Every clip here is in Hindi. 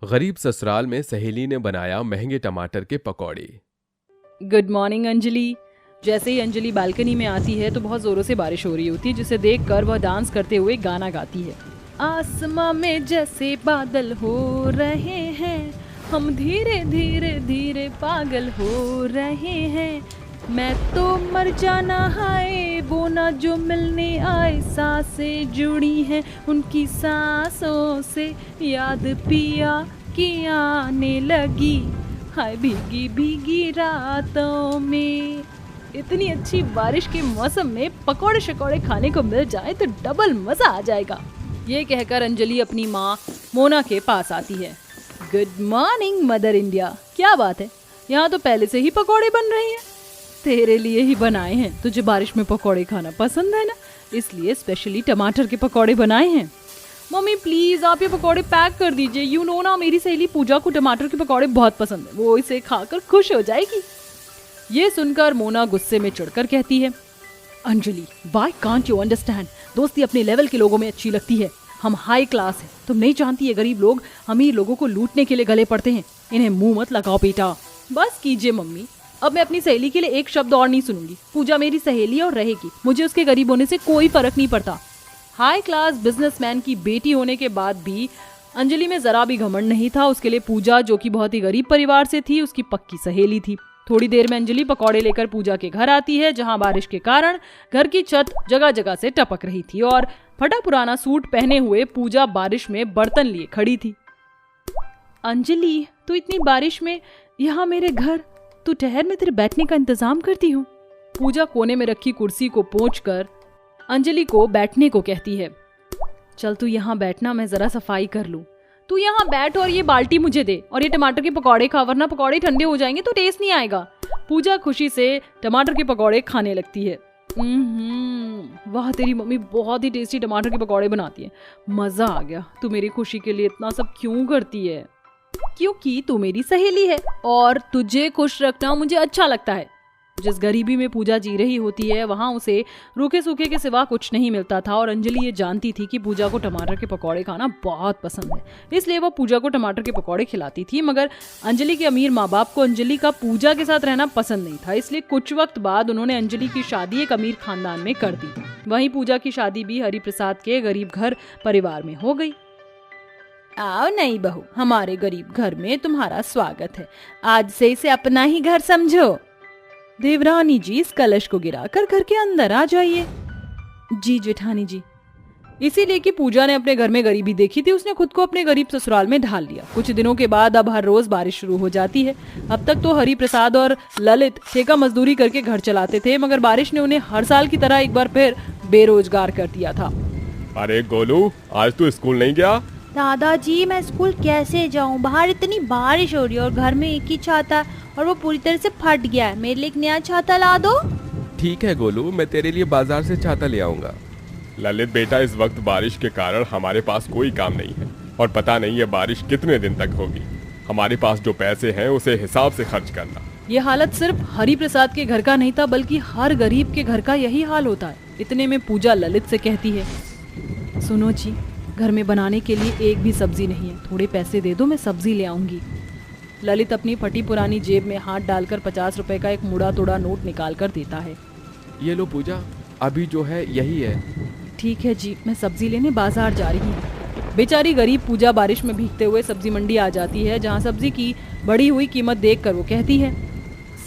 गरीब ससुराल में सहेली ने बनाया महंगे टमाटर के पकौड़े। Good morning Anjali. जैसे ही अंजलि बालकनी में आती है तो बहुत जोरों से बारिश हो रही होती है, जिसे देखकर वह डांस करते हुए गाना गाती है। आसमां में जैसे बादल हो रहे हैं, हम धीरे धीरे धीरे पागल हो रहे हैं। मैं तो मर जाना हाय, वो ना जो मिलने आए, सांसें जुड़ी हैं उनकी सांसों से, याद पिया की आने लगी, हाय भीगी भीगी रातों में। इतनी अच्छी बारिश के मौसम में पकौड़े शकौड़े खाने को मिल जाए तो डबल मजा आ जाएगा। ये कहकर अंजलि अपनी माँ मोना के पास आती है। Good morning mother India. क्या बात है, यहाँ तो पहले से ही पकौड़े बन रहे हैं। तेरे लिए ही बनाए हैं, तुझे बारिश में पकौड़े खाना पसंद है ना, इसलिए स्पेशली टमाटर के पकौड़े बनाए हैं। मम्मी प्लीज आप ये पकौड़े पैक कर दीजिए। यू नो ना, मेरी सहेली पूजा को टमाटर के पकौड़े बहुत पसंद है, वो इसे खाकर खुश हो जाएगी। ये सुनकर मोना गुस्से में चढ़कर कहती है, Anjali why can't you understand, दोस्ती अपने लेवल के लोगों में अच्छी लगती है, हम हाई क्लास हैं, तुम नहीं जानती है गरीब लोग अमीर लोगों को लूटने के लिए गले पड़ते हैं, इन्हें मुंह मत लगाओ बेटा। बस कीजिए मम्मी, अब मैं अपनी सहेली के लिए एक शब्द और नहीं सुनूंगी। पूजा मेरी सहेली और रहेगी, मुझे उसके गरीब होने से कोई फर्क नहीं पड़ता। हाई क्लास बिजनेसमैन की बेटी होने के बाद भी अंजलि में जरा भी घमंड नहीं था। उसके लिए पूजा, जो कि बहुत ही गरीब परिवार से थी, उसकी पक्की सहेली थी। थोड़ी देर में अंजलि पकौड़े लेकर पूजा के घर आती है, जहां बारिश के कारण घर की छत जगह जगह से टपक रही थी और फटा पुराना सूट पहने हुए पूजा बारिश में बर्तन लिए खड़ी थी। अंजलि तू इतनी बारिश में यहाँ मेरे घर, तू ठहर, मैं तेरे बैठने का इंतजाम करती हूँ। पूजा कोने में रखी कुर्सी को पोंछकर अंजलि को बैठने को कहती है। चल तू यहाँ बैठना, मैं जरा सफाई कर लूँ। तू यहाँ बैठ और ये बाल्टी मुझे दे और ये टमाटर के पकौड़े खा, वरना पकौड़े ठंडे हो जाएंगे तो टेस्ट नहीं आएगा। पूजा खुशी से टमाटर के पकौड़े खाने लगती है। वाह तेरी मम्मी बहुत ही टेस्टी टमाटर के पकौड़े बनाती है, मजा आ गया। तू मेरी खुशी के लिए इतना सब क्यों करती है? क्योंकि तू मेरी सहेली है और तुझे खुश रखना मुझे अच्छा लगता है। जिस गरीबी में पूजा जी रही होती है वहां उसे रूखे सूखे के सिवा कुछ नहीं मिलता था और अंजलि ये जानती थी कि पूजा को टमाटर के पकौड़े खाना बहुत पसंद है, इसलिए वह पूजा को टमाटर के पकौड़े खिलाती थी। मगर अंजलि के अमीर माँ बाप को अंजलि का पूजा के साथ रहना पसंद नहीं था, इसलिए कुछ वक्त बाद उन्होंने अंजलि की शादी एक अमीर खानदान में कर दी। वहीं पूजा की शादी भी हरिप्रसाद के गरीब घर परिवार में हो गई। आओ नई बहू, हमारे गरीब घर में तुम्हारा स्वागत है, आज से इसे अपना ही घर समझो। देवरानी जी इस कलश को गिराकर घर के अंदर आ जाइए। जी जेठानी जी। इसीलिए कि पूजा ने अपने घर में गरीबी देखी थी, उसने खुद को अपने गरीब ससुराल में ढाल लिया। कुछ दिनों के बाद अब हर रोज बारिश शुरू हो जाती है। अब तक तो हरिप्रसाद और ललित ठेका मजदूरी करके घर चलाते थे, मगर बारिश ने उन्हें हर साल की तरह एक बार फिर बेरोजगार कर दिया था। अरे गोलू, आज तू स्कूल नहीं गया? दादाजी मैं स्कूल कैसे जाऊं, बाहर इतनी बारिश हो रही है और घर में एक ही छाता और वो पूरी तरह से फट गया है, मेरे लिए एक नया छाता ला दो। ठीक है गोलू, मैं तेरे लिए बाजार से छाता ले आऊंगा। ललित बेटा, इस वक्त बारिश के कारण हमारे पास कोई काम नहीं है और पता नहीं ये बारिश कितने दिन तक होगी। हमारे पास जो पैसे हैं उसे हिसाब से खर्च करना। ये हालत सिर्फ हरिप्रसाद के घर का नहीं था, बल्कि हर गरीब के घर का यही हाल होता है। इतने में पूजा ललित से कहती है, सुनो जी, घर में बनाने के लिए एक भी सब्जी नहीं है, थोड़े पैसे दे दो, मैं सब्जी ले आऊंगी। ललित अपनी फटी पुरानी जेब में हाथ डालकर 50 रुपए का एक मुड़ा तोड़ा नोट निकाल कर देता है। ये लो पूजा, अभी जो है यही है। ठीक है जी, मैं सब्जी लेने बाजार जा रही हूँ। बेचारी गरीब पूजा बारिश में भीगते हुए सब्जी मंडी आ जाती है, जहाँ सब्जी की बढ़ी हुई कीमत देखकर वो कहती है,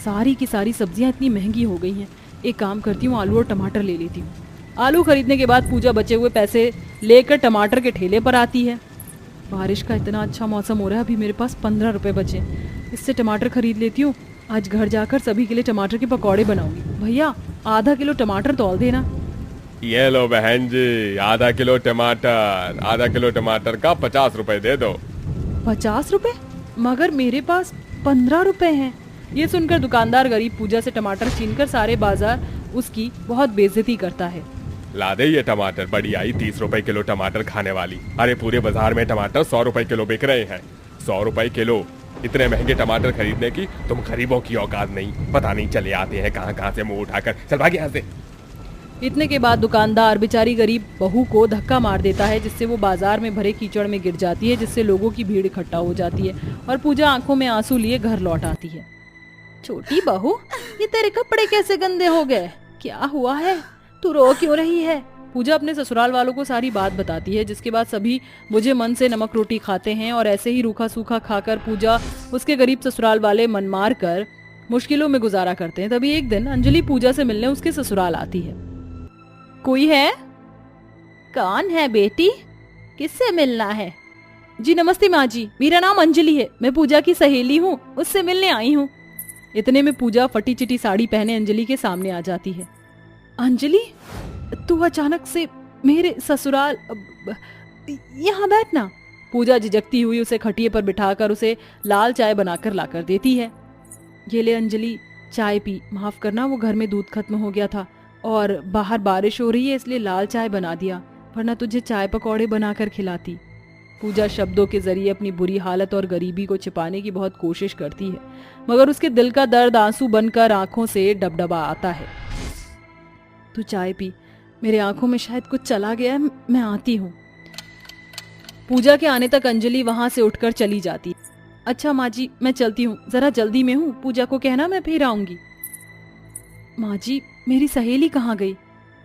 सारी की सारी सब्जियाँ इतनी महंगी हो गई हैं, एक काम करती हूँ, आलू और टमाटर ले लेती हूँ। आलू खरीदने के बाद पूजा बचे हुए पैसे लेकर टमाटर के ठेले पर आती है। बारिश का इतना अच्छा मौसम हो रहा है, अभी मेरे पास 15 रुपए बचे, इससे टमाटर खरीद लेती हूँ। आज घर जाकर सभी के लिए टमाटर के पकौड़े बनाऊंगी। भैया आधा किलो टमाटर तौल देना। ये लो बहन जी, आधा किलो टमाटर का 50 रुपए दे दो। 50 रुपए? मगर मेरे पास 15 रुपए हैं। ये सुनकर दुकानदार गरीब पूजा से टमाटर छीनकर सारे बाजार उसकी बहुत बेइज्जती करता है। ला दे ये टमाटर, बड़ी आई 30 रुपए किलो टमाटर खाने वाली। अरे पूरे बाजार में टमाटर 100 रुपए किलो बिक रहे हैं। 100 रुपए किलो, इतने महंगे टमाटर खरीदने की तुम गरीबों की औकात नहीं। पता नहीं चले आते हैं कहाँ कहाँ से मुंह उठाकर। चल भाग यहाँ से। इतने के बाद दुकानदार बेचारी गरीब बहू को धक्का मार देता है, जिससे वो बाजार में भरे कीचड़ में गिर जाती है, जिससे लोगों की भीड़ इकट्ठा हो जाती है और पूजा आंखों में आंसू लिए घर लौट आती है। छोटी बहू, ये तेरे कपड़े कैसे गंदे हो गए? क्या हुआ है? तू रो क्यों रही है? पूजा अपने ससुराल वालों को सारी बात बताती है, जिसके बाद सभी मुझे मन से नमक रोटी खाते हैं और ऐसे ही रूखा सूखा खाकर पूजा उसके गरीब ससुराल वाले मन मार कर मुश्किलों में गुजारा करते हैं। तभी एक दिन अंजलि पूजा से मिलने उसके ससुराल आती है। कोई है? कौन है बेटी? किससे मिलना है? जी नमस्ते माँ जी, मेरा नाम अंजलि है, मैं पूजा की सहेली हूँ, उससे मिलने आई हूँ। इतने में पूजा फटी चिटी साड़ी पहने अंजलि के सामने आ जाती है। अंजलि, तू अचानक से मेरे ससुराल, यहाँ बैठना। पूजा झिझकती हुई उसे खटिए पर बिठाकर उसे लाल चाय बनाकर लाकर देती है। ये ले अंजलि, चाय पी। माफ करना, वो घर में दूध खत्म हो गया था और बाहर बारिश हो रही है इसलिए लाल चाय बना दिया, वरना तुझे चाय पकौड़े बनाकर खिलाती। पूजा शब्दों के जरिए अपनी बुरी हालत और गरीबी को छिपाने की बहुत कोशिश करती है, मगर उसके दिल का दर्द आंसू बनकर आंखों से डबडबा आता है। तू चाय पी, मेरे आंखों में शायद कुछ चला गया है, मैं आती हूँ। पूजा के आने तक अंजलि वहां से उठकर चली जाती। अच्छा माँ जी, मैं चलती हूँ, जरा जल्दी में हूँ, पूजा को कहना मैं फिर आऊंगी। माँ जी, मेरी सहेली कहाँ गई?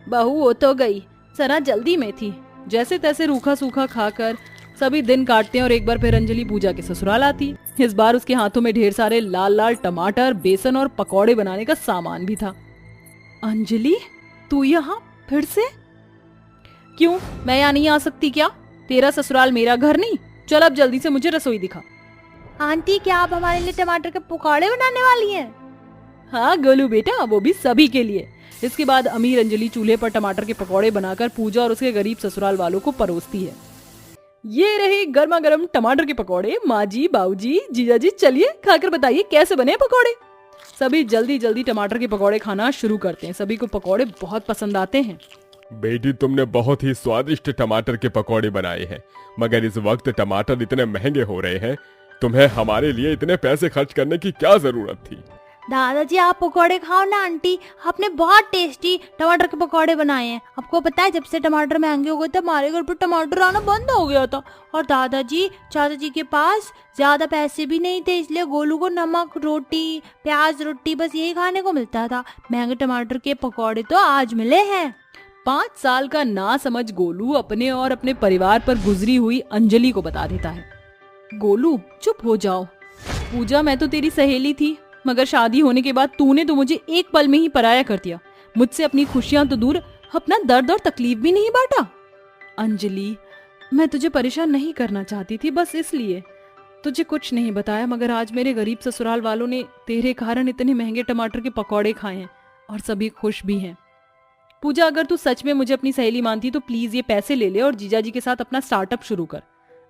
बहू, वो तो गई, जरा जल्दी में थी। जैसे तैसे रूखा सूखा खाकर सभी दिन काटते हैं और एक बार फिर अंजलि पूजा के ससुराल आती। इस बार उसके हाथों में ढेर सारे लाल लाल टमाटर, बेसन और पकौड़े बनाने का सामान भी था। अंजलि, तू यहाँ फिर से? क्यों, मैं यहाँ नहीं आ सकती क्या? तेरा ससुराल मेरा घर नहीं? चल अब जल्दी से मुझे रसोई दिखा। आंटी, क्या आप हमारे लिए टमाटर के पकौड़े बनाने वाली हैं? हाँ गोलू बेटा, वो भी सभी के लिए। इसके बाद अमीर अंजलि चूल्हे पर टमाटर के पकौड़े बनाकर पूजा और उसके गरीब ससुराल वालों को परोसती है। ये रहे गर्मा गर्म टमाटर के पकौड़े। माँ जी, बाबूजी, जीजा जी, चलिए खाकर बताइए कैसे बने पकौड़े। सभी जल्दी जल्दी टमाटर के पकौड़े खाना शुरू करते हैं। सभी को पकौड़े बहुत पसंद आते हैं। बेटी, तुमने बहुत ही स्वादिष्ट टमाटर के पकौड़े बनाए हैं, मगर इस वक्त टमाटर इतने महंगे हो रहे हैं, तुम्हें हमारे लिए इतने पैसे खर्च करने की क्या जरूरत थी? दादाजी, आप पकौड़े खाओ ना। आंटी, आपने बहुत टेस्टी टमाटर के पकौड़े बनाए हैं। आपको पता है, जब से टमाटर महंगे हो गए थे हमारे घर पर टमाटर आना बंद हो गया था। और दादाजी, चाचा के पास ज्यादा पैसे भी नहीं थे, इसलिए गोलू को नमक रोटी, प्याज रोटी, बस यही खाने को मिलता था। महंगे टमाटर के पकौड़े तो आज मिले हैं। 5 साल का ना समझ गोलू अपने और अपने परिवार पर गुजरी हुई अंजलि को बता देता है। गोलू, चुप हो जाओ। पूजा, मैं तो तेरी सहेली थी, मगर शादी होने के बाद तूने तो मुझे एक पल में ही पराया कर दिया। मुझसे अपनी खुशियां तो दूर, अपना दर्द और तकलीफ भी नहीं बांटा। अंजलि, मैं तुझे परेशान नहीं करना चाहती थी, बस इसलिए तुझे कुछ नहीं बताया, मगर आज मेरे गरीब ससुराल वालों ने तेरे कारण इतने महंगे टमाटर के पकौड़े खाए हैं और सभी खुश भी हैं। पूजा, अगर तू सच में मुझे अपनी सहेली मानती तो प्लीज ये पैसे ले ले और जीजा जी के साथ अपना स्टार्टअप शुरू कर।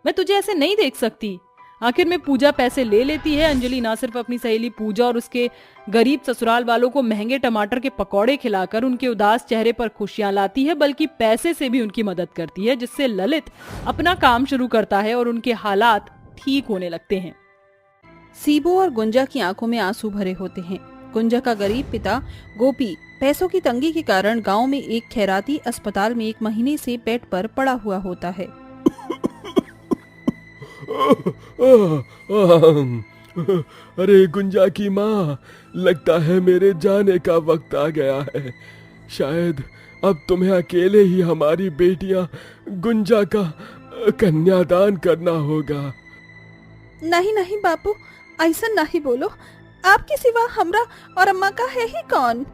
मैं तुझे ऐसे नहीं देख सकती। आखिर में पूजा पैसे ले लेती है। अंजलि ना सिर्फ अपनी सहेली पूजा और उसके गरीब ससुराल वालों को महंगे टमाटर के पकौड़े खिलाकर उनके उदास चेहरे पर खुशियां लाती है, बल्कि पैसे से भी उनकी मदद करती है, जिससे ललित अपना काम शुरू करता है और उनके हालात ठीक होने लगते हैं। सीबो और गुंजा की आंखों में आंसू भरे होते हैं। गुंजा का गरीब पिता गोपी पैसों की तंगी के कारण गांव में एक खैराती अस्पताल में 1 महीने से बेड पर पड़ा हुआ होता है। अरे गुंजा की माँ, लगता है मेरे जाने का वक्त आ गया है। शायद अब तुम्हें अकेले ही हमारी बेटियां गुंजा का कन्यादान करना होगा। नहीं नहीं बापू, ऐसा नहीं बोलो। आपके सिवा हमरा और अम्मा का है ही कौन?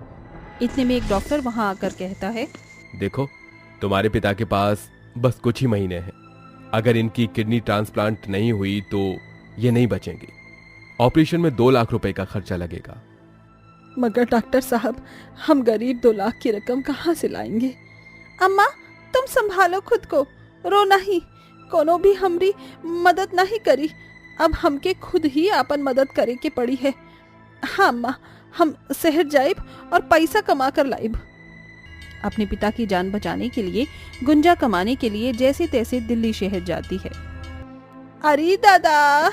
इतने में एक डॉक्टर वहां आकर कहता है, देखो, तुम्हारे पिता के पास बस कुछ ही महीने हैं। अगर इनकी किडनी ट्रांसप्लांट नहीं हुई तो ये नहीं बचेंगे। ऑपरेशन में 2 लाख रुपए का खर्चा लगेगा। मगर डॉक्टर साहब, हम गरीब 2 लाख की रकम कहाँ से लाएंगे? अम्मा, तुम संभालो खुद को, रो नहीं। कोनो भी हमरी मदद नहीं करी, अब हमके खुद ही अपन मदद करे के पड़ी है। हाँ अम्मा, हम शहर जाइब और पैसा कमा कर लाइब। अपने पिता की जान बचाने के लिए गुंजा कमाने के लिए जैसे तैसे दिल्ली शहर जाती है। अरे दादा,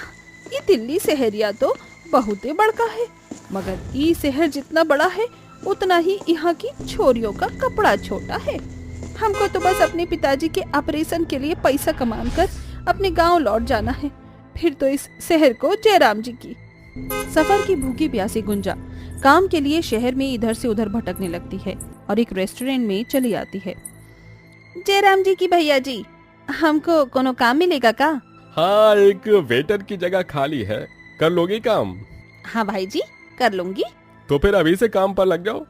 ये दिल्ली शहरिया तो बहुत बड़का है, मगर ये शहर जितना बड़ा है उतना ही यहाँ की छोरियों का कपड़ा छोटा है। हमको तो बस अपने पिताजी के ऑपरेशन के लिए पैसा कमा कर अपने गांव लौट जाना है, फिर तो इस शहर को जयराम जी की। सफर की भूखी प्यासी गुंजा काम के लिए शहर में इधर से उधर भटकने लगती है और एक रेस्टोरेंट में चली आती है। जयराम जी की भैया जी, हमको कोनो काम मिलेगा का? हाँ, एक वेटर की जगह खाली है, कर लोगी काम? हाँ भाई जी, कर लूंगी। तो फिर अभी से काम पर लग जाओ।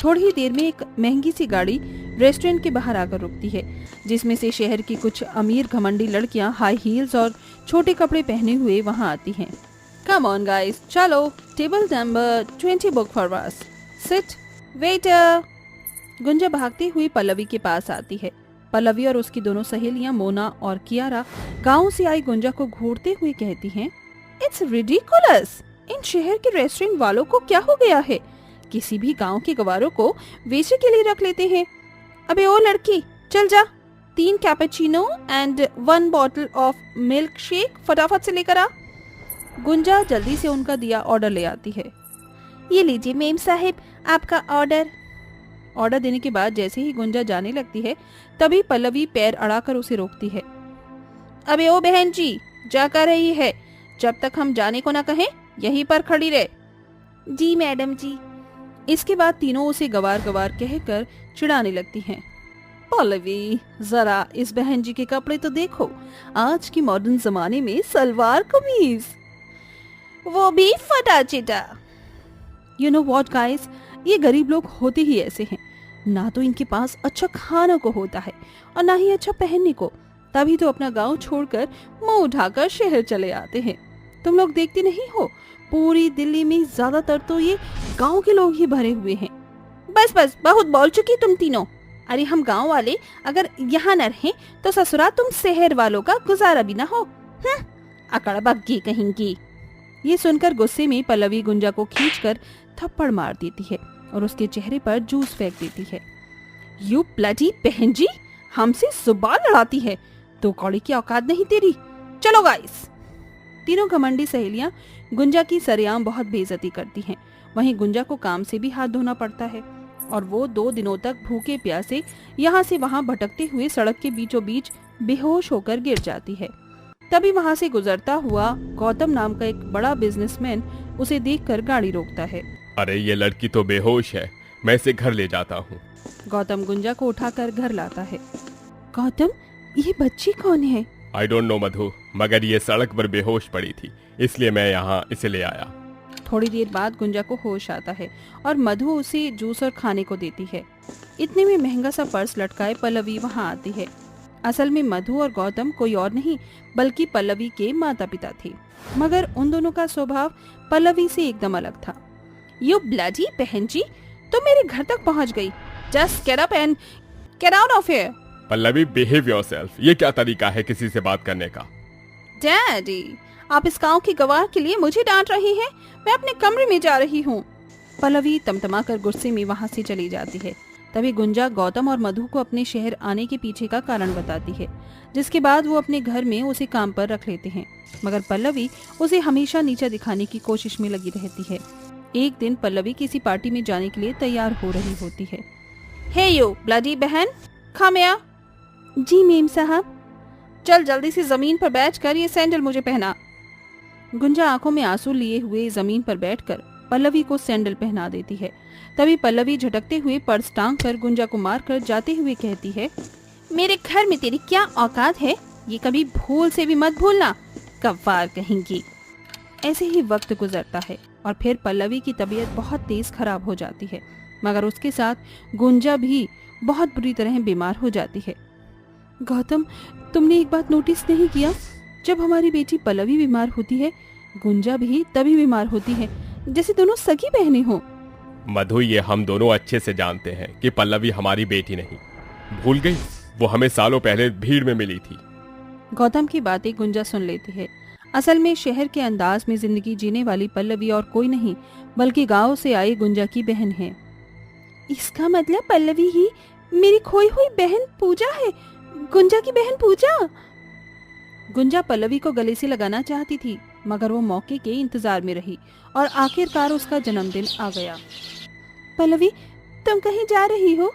थोड़ी ही देर में एक महंगी सी गाड़ी रेस्टोरेंट के बाहर आकर रुकती है, जिसमें से शहर की कुछ अमीर घमंडी लड़कियां हाई हील्स और छोटे कपड़े पहने हुए वहां आती हैं। कम ऑन गाइस, चलो, table number 20 book for us, sit, waiter. Gunja भागती हुई पल्लवी के पास आती है। पल्लवी और उसकी दोनों सहेलियां मोना और कियारा गांव से आई गुंजा को घूरते हुए कहती हैं, इट्स रिडिकुलस, इन शहर के रेस्टोरेंट वालों को क्या हो गया है? किसी भी गांव के गवारों को वेश्या के लिए रख लेते हैं। अबे ओ लड़की, चल जा, 3 cappuccino and 1 bottle of milk shake फटाफट से लेकर आ। गुंजा जल्दी से उनका दिया ऑर्डर ले आती है। ये लीजिए मेम साहिब, आपका ऑर्डर। ऑर्डर देने के बाद जैसे ही गुंजा जाने लगती है, तभी पल्लवी पैर अड़ाकर उसे रोकती है। अबे ओ बहन जी, जा कर रही है, जब तक हम जाने को ना कहें यहीं पर खड़ी रहे। जी मैडम जी। इसके बाद तीनों उसे गवार गवार कहकर चिढ़ाने लगती हैं। पल्लवी, जरा इस बहन जी के कपड़े तो देखो, आज की मॉडर्न जमाने में सलवार कमीज, वो भी फटा चिटा। यू नो व्हाट गाइस, ये गरीब लोग होते ही ऐसे हैं, ना तो इनके पास अच्छा खाना को होता है और ना ही अच्छा पहनने को, तभी तो अपना गांव छोड़कर मुंह उठाकर शहर चले आते हैं। तुम लोग देखते नहीं हो, पूरी दिल्ली में ज्यादातर तो ये गांव के लोग ही भरे हुए हैं। बस बस, बहुत बोल चुकी तुम तीनों। अरे हम गांव वाले अगर यहाँ न रहें तो ससुरा तुम शहर वालों का गुजारा भी ना हो। अकड़ बग्गी कहेंगी। ये सुनकर गुस्से में पल्लवी गुंजा को खींचकर थप्पड़ मार देती है और उसके चेहरे पर जूस फेंक देती है। यू ब्लडी बहन जी, हमसे जुबान लड़ाती है तो कौड़ी की औकात नहीं तेरी। चलो गाइस। तीनों घमंडी सहेलियां गुंजा की सरेआम बहुत बेइज्जती करती हैं। वहीं गुंजा को काम से भी हाथ धोना पड़ता है और वो 2 दिनों तक भूखे प्यासे यहाँ से वहाँ भटकते हुए सड़क के बीचों बीच बेहोश होकर गिर जाती है। तभी वहाँ से गुजरता हुआ गौतम नाम का एक बड़ा बिजनेसमैन उसे देखकर गाड़ी रोकता है। अरे ये लड़की तो बेहोश है, मैं इसे घर ले जाता हूँ। गौतम गुंजा को उठाकर घर लाता है। गौतम, ये बच्ची कौन है? आई डोंट नो मधु, मगर ये सड़क पर बेहोश पड़ी थी, इसलिए मैं यहाँ इसे ले आया। थोड़ी देर बाद गुंजा को होश आता है और मधु उसे जूस और खाने को देती है। इतने में महंगा सा पर्स लटकाए पल्लवी वहाँ आती है। असल में मधु और गौतम कोई और नहीं बल्कि पल्लवी के माता पिता थे, मगर उन दोनों का स्वभाव पल्लवी से एकदम अलग था। यू ब्लडी बहन जी, तो मेरे घर तक पहुँच गई। Just get up and get out of here. Pallavi, behave yourself. ये क्या तरीका है किसी से बात करने का? डैडी, आप इस गांव की गवाह के लिए मुझे डांट रही हैं। मैं अपने कमरे में जा रही हूँ। पल्लवी तमतमाकर गुस्से में वहाँ से चली जाती है। तभी गुंजा गौतम और मधु को अपने शहर आने के पीछे का कारण बताती है, जिसके बाद वो अपने घर में उसे काम पर रख लेते हैं। मगर पल्लवी उसे हमेशा नीचा दिखाने की कोशिश में लगी रहती है। एक दिन पल्लवी किसी पार्टी में जाने के लिए तैयार हो रही होती है। हे यू ब्लडी बहन, कम हियर। जी मेम साहब। चल जल्दी से जमीन पर बैठकर ये सैंडल मुझे पहना। गुंजा आंखों में आंसू लिए हुए जमीन पर बैठकर पल्लवी को सैंडल पहना देती है। तभी पल्लवी झटकते हुए पर्स टांग कर गुंजा को मारकर जाते हुए कहती है, मेरे घर में तेरी क्या औकात है, ये कभी भूल से भी मत भूलना, कव्वार कहेंगी। ऐसे ही वक्त गुजरता है और फिर पल्लवी की तबीयत बहुत तेज खराब हो जाती है, मगर उसके साथ गुंजा भी बहुत बुरी तरह बीमार हो जाती है। गौतम, तुमने एक बात नोटिस नहीं किया, जब हमारी बेटी पल्लवी बीमार होती है, गुंजा भी तभी बीमार होती है, जैसे दोनों सगी बहनें हों। मधु, ये हम दोनों अच्छे से जानते हैं कि पल्लवी हमारी बेटी नहीं। भूल गई, वो हमें सालों पहले भीड़ में मिली थी। गौतम की बातें गुंजा सुन लेती है। असल में शहर के अंदाज में जिंदगी जीने वाली पल्लवी और कोई नहीं बल्कि गांव से आई गुंजा की बहन है। इसका मतलब पल्लवी ही मेरी खोई हुई बहन पूजा है, गुंजा की बहन पूजा। गुंजा पल्लवी को गले से लगाना चाहती थी, मगर वो मौके के इंतजार में रही और आखिरकार उसका जन्मदिन आ गया। पल्लवी, तुम कहीं जा रही हो?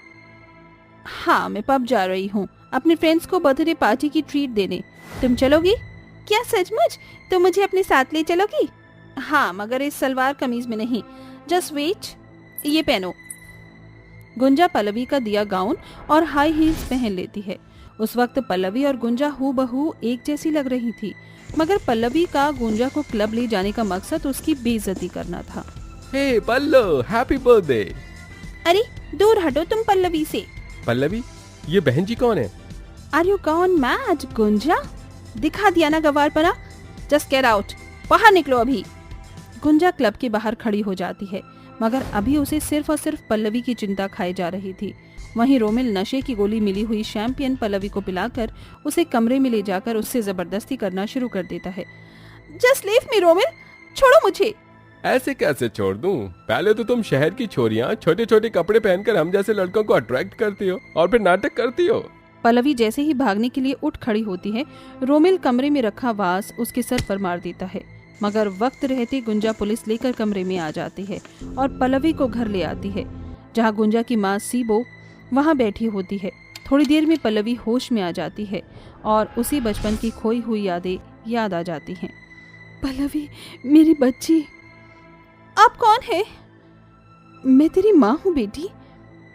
हाँ, मैं पब जा रही हूँ अपने फ्रेंड्स को बर्थडे पार्टी की ट्रीट देने। तुम चलोगी? क्या सचमुच? तुम मुझे अपने साथ ले चलोगी? हाँ, मगर इस सलवार कमीज में नहीं। जस्ट वेट, ये पहनो। गुंजा पल्लवी का दिया गाउन और हाई हील्स पहन लेती है। उस वक्त पल्लवी और गुंजा हूबहू एक जैसी लग रही थी, मगर पल्लवी का गुंजा को क्लब ले जाने का मकसद उसकी बेइज्जती करना था। हे पल्लो, हैप्पी बर्थडे। अरे दूर हटो तुम पल्लवी से। पल्लवी, ये बहन जी कौन है? आर यू गॉन मैड गुंजा? दिखा दिया ना गवारपना। जस्ट गेट आउट, बाहर निकलो अभी। गुंजा क्लब के बाहर खड़ी हो जाती है, मगर अभी उसे सिर्फ और सिर्फ पल्लवी की चिंता खाई जा रही थी। वहीं रोमिल नशे की गोली मिली हुई शैंपियन पल्लवी को पिलाकर उसे कमरे में ले जाकर उससे जबरदस्ती करना शुरू कर देता है। जस्ट लीव मी रोमिल, छोड़ो मुझे। ऐसे कैसे छोड़ दूं? पहले तो तुम शहर की छोरियां छोटे छोटे कपड़े पहनकर हम जैसे लड़कों को अट्रैक्ट करती हो और फिर नाटक करती हो। पल्लवी जैसे ही भागने के लिए उठ खड़ी होती है, रोमिल कमरे में रखा वास उसके सर पर मार देता है, मगर वक्त रहते गुंजा पुलिस लेकर कमरे में आ जाती है और पल्लवी को घर ले आती है, जहां गुंजा की माँ सीबो वहां बैठी होती है। थोड़ी देर में पल्लवी होश में आ जाती है और उसी बचपन की खोई हुई यादें याद आ जाती हैं। पल्लवी, मेरी बच्ची। आप कौन है? मैं तेरी माँ हूँ बेटी।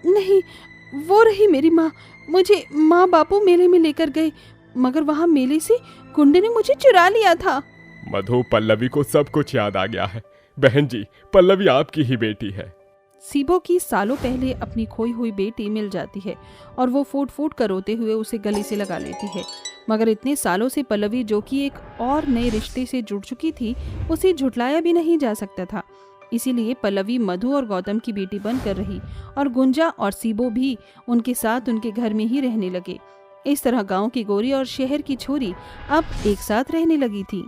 नहीं, वो रही मेरी माँ। मुझे माँ बापू मेले में लेकर गए, मगर वहाँ मेले से गुंडे ने मुझे चुरा लिया था। मधु, पल्लवी को सब कुछ याद आ गया है। बहन जी, पल्लवी आपकी ही बेटी है। सीबो की सालों पहले अपनी खोई हुई बेटी मिल जाती है और वो फूट फूट कर रोते हुए उसे गले से लगा लेती है, मगर इतने सालों से पल्लवी, जो कि एक और नए रिश्ते से जुड़ चुकी थी, उसे झुठलाया भी नहीं जा सकता था। इसीलिए पल्लवी मधु और गौतम की बेटी बनकर रही और गुंजा और सीबो भी उनके साथ उनके घर में ही रहने लगे। इस तरह गांव की गोरी और शहर की छोरी अब एक साथ रहने लगी थी।